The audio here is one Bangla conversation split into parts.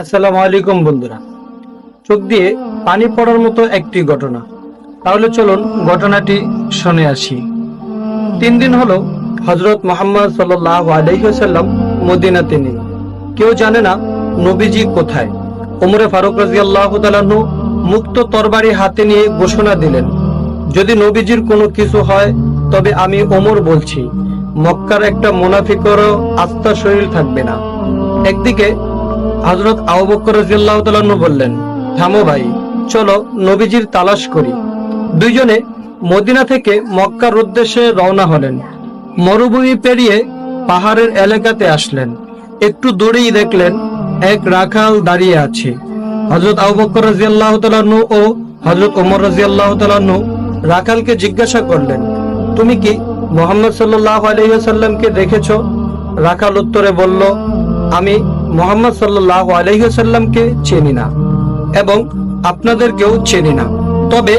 আসসালামু আলাইকুম বন্ধুরা। চোখ দিয়ে পানি পড়ার মতো একটি ঘটনা। তাহলে চলুন ঘটনাটি শুনে আসি। 3 দিন হলো হযরত মুহাম্মদ সাল্লাল্লাহু আলাইহি ওয়াসাল্লাম মদিনাতে নেই। কেউ জানে না নবীজি কোথায়। ওমর ফারুক রাদিয়াল্লাহু তাআলা আনহু মুক্ত তরবারি হাতে নিয়ে ঘোষণা দিলেন, যদি নবীজির কোনো কিছু হয় তবে আমি ওমর বলছি, মক্কার একটা মুনাফিকেরও আস্থা শরীর থাকবে না। একদিকে হযরত আবু বকর রাদিয়াল্লাহু তাআলা আনহু বললেন, থামো ভাই, চলো নবীজির তালাশ করি। দুইজনে মদিনা থেকে মক্কার উদ্দেশ্যে রওনা হলেন। মরুভূমি পেরিয়ে পাহাড়ের এলাকাতে আসলেন। একটু দূরেই দেখলেন এক রাখাল দাঁড়িয়ে আছে। হযরত আবু বকর রাদিয়াল্লাহু তাআলা আনহু ও হযরত ওমর রাদিয়াল্লাহু তাআলা আনহু রাখালকে জিজ্ঞাসা করলেন, তুমি কি মুহাম্মদ সাল্লাল্লাহু আলাইহি ওয়াসাল্লামকে দেখেছো? রাখাল উত্তরে বলল, আমি মুহাম্মদ সাল্লাল্লাহু আলাইহি ওয়াসাল্লামকে চিনি না এবং আপনাদেরকেও চিনি না। তবে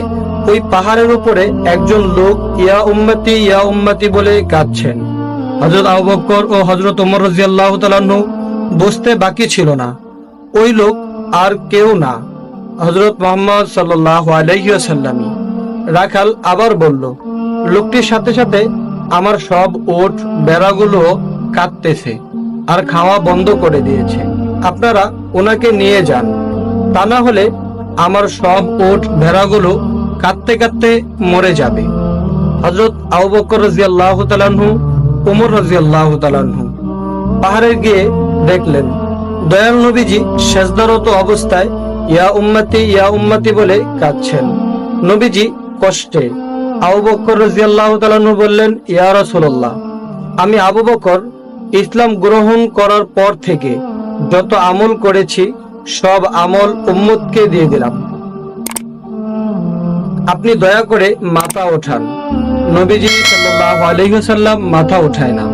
ওই পাহাড়ের উপরে একজন লোক ইয়া উম্মতি বলে কাঁদছেন। হযরত আবু বকর ও হযরত ওমর রাদিয়াল্লাহু তাআলা আনহু বুঝতে বাকি ছিল না, ওই লোক আর কেউ না, হযরত মুহাম্মদ সাল্লাল্লাহু আলাইহি ওয়াসাল্লামই। রাখাল আবার বলল, লোকটির সাথে সাথে আমার সব ওট বেড়াগুলো কাঁদতেছে আর খাওয়া বন্ধ করে দিয়েছে। আপনারা ওনাকে নিয়ে যান, তা না হলে আমার সব ওট ভেড়াগুলো কাঁদতে কাঁদতে মরে যাবে। হযরত আবু বকর রাদিয়াল্লাহু তাআলা আনহু, ওমর রাদিয়াল্লাহু তাআলা আনহু পাহাড়ে গিয়ে দেখলেন দয়াল নবীজি সেজদারত অবস্থায় ইয়া উম্মতি বলে কাঁদছেন। নবীজি কষ্টে। আবু বকর রাদিয়াল্লাহু তাআলা আনহু বললেন, ইয়া রাসূলুল্লাহ, আমি আবু বকর ইসলাম গ্রহণ করার পর থেকে যত আমল করেছি সব আমল উম্মতকে দিয়ে দিলাম, আপনি দয়া করে মাথা ওঠান। নবীজি সাল্লাল্লাহু আলাইহি ওয়াসাল্লাম মাথা উঠায় না।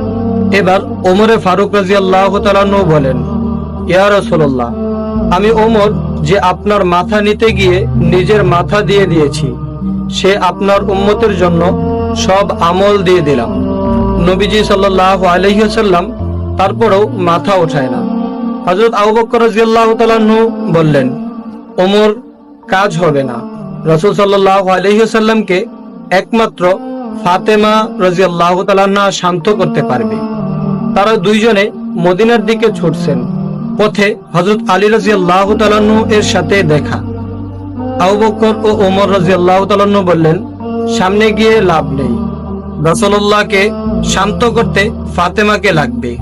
এবার ওমরে ফারুক রাদিয়াল্লাহু তাআলা আনহু বলেন, ইয়া রাসূলুল্লাহ, আমি ওমর যে আপনার মাথা নিতে গিয়ে নিজের মাথা দিয়ে দিয়েছি, সে আপনার উম্মতের জন্য সব আমল দিয়ে দিলাম। নবীজি সাল্লাল্লাহু আলাইহি ওয়াসাল্লাম তারপরেও মাথা ওঠায় না। হযরত আবু বকর রাদিয়াল্লাহু তাআলা আনহু বললেন, ওমর কাজ হবে না। রাসূল সাল্লাল্লাহু আলাইহি ওয়াসাল্লামকে একমাত্র ফাতেমা রাদিয়াল্লাহু তাআলা আনহা শান্ত করতে পারবে। তারা দুইজনে মদিনার দিকে ছুটছেন। পথে হযরত আলী রাদিয়াল্লাহু তাআলা আনহু এর সাথে দেখা। আবু বকর ও ওমর রাদিয়াল্লাহু তাআলা আনহু বললেন, সামনে গিয়ে লাভ নেই, রাসূলুল্লাহকে শান্ত করতে ফাতেমাকে লাগবে।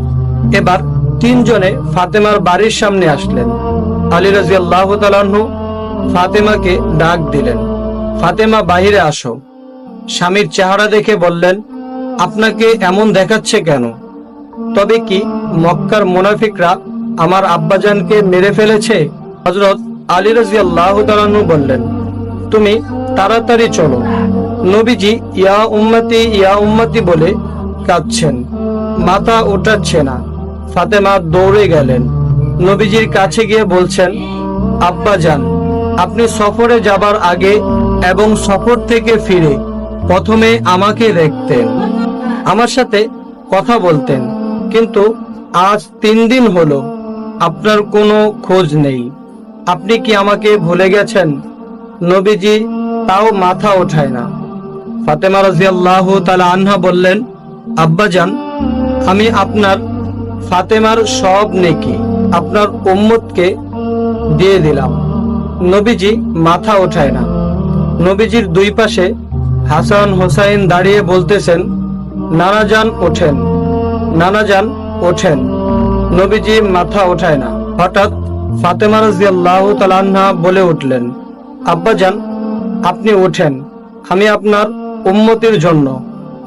এবার তিনজনে ফাতেমার বাড়ির সামনে আসলেন। আলী রাদিয়াল্লাহু তাআলা আনহু ফাতেমাকে ডাক দিলেন, ফাতেমা বাহিরে আসো। স্বামীর চেহারা দেখে বললেন, আপনাকে এমন দেখাচ্ছে কেন? তবে কি মক্কার মুনাফিকরা আমার আব্বাজানকে মেরে ফেলেছে? হযরত আলী রাদিয়াল্লাহু তাআলা আনহু বললেন, তুমি তাড়াতাড়ি চলো, নবীজি ইয়া উম্মতি বলে কাঁদছেন, মাথা ওঠাচ্ছে না। ফাতেমা দৌড়ে গেলেন, নবীজির কাছে গিয়ে বলছেন, আব্বাজান, আপনি সফরে যাবার আগে এবং সফর থেকে ফিরে প্রথমে আমাকে দেখতেন, আমার সাথে কথা বলতেন, কিন্তু আজ 3 দিন হলো আপনার কোনো খোঁজ নেই। আপনি কি আমাকে ভুলে গেছেন? নবীজি তাও মাথা ওঠায় না। ফাতেমা রাদিয়াল্লাহু তাআলা আনহা বললেন, আব্বাজান, আমি আপনার ফাতেমার সব নেকি আপনার উম্মতকে দিয়ে দিলাম। নবীজি মাথা ওঠায় না। নবীজির দুই পাশে হাসান হোসাইন দাঁড়িয়ে বলতেছেন, নানাজান ওঠেন, নানাজান ওঠেন। নবীজি মাথা ওঠায় না। হঠাৎ ফাতেমা রাদিয়াল্লাহু তাআলা আনহা বলে উঠলেন, আব্বাজান, আপনি ওঠেন, আমি আপনার উম্মতের জন্য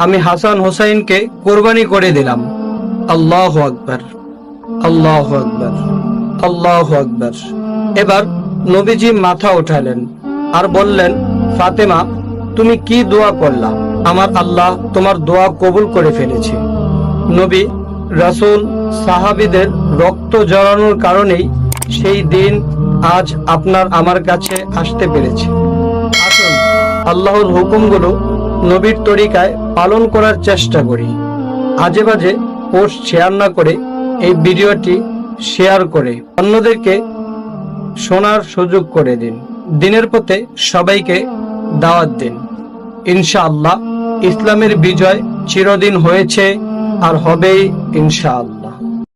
আমি হাসান হোসাইনকে কুরবানি করে দিলাম। আল্লাহু আকবার, আল্লাহু আকবার, আল্লাহু আকবার। এবার নবীজি মাথা উঠালেন আর বললেন, ফাতেমা, তুমি কি দোয়া করলা? আমার আল্লাহ তোমার দোয়া কবুল করে ফেলেছে। নবী, রাসূল, সাহাবীদের রক্ত জড়ানোর কারণেই সেই দিন আজ আপনার আমার কাছে আসতে পেরেছে। আসুন আল্লাহর হুকুমগুলো নবীর তরিকায় পালন করার চেষ্টা করি। আজে বাজে পোস্ট শেয়ার না করে এই ভিডিওটি শেয়ার করে অন্যদেরকে শোনার সুযোগ করে দিন। দিনের পথে সবাইকে দাওয়াত দিন। ইনশাআল্লাহ ইসলামের বিজয় চিরদিন হয়েছে আর হবেই ইনশাআল্লাহ।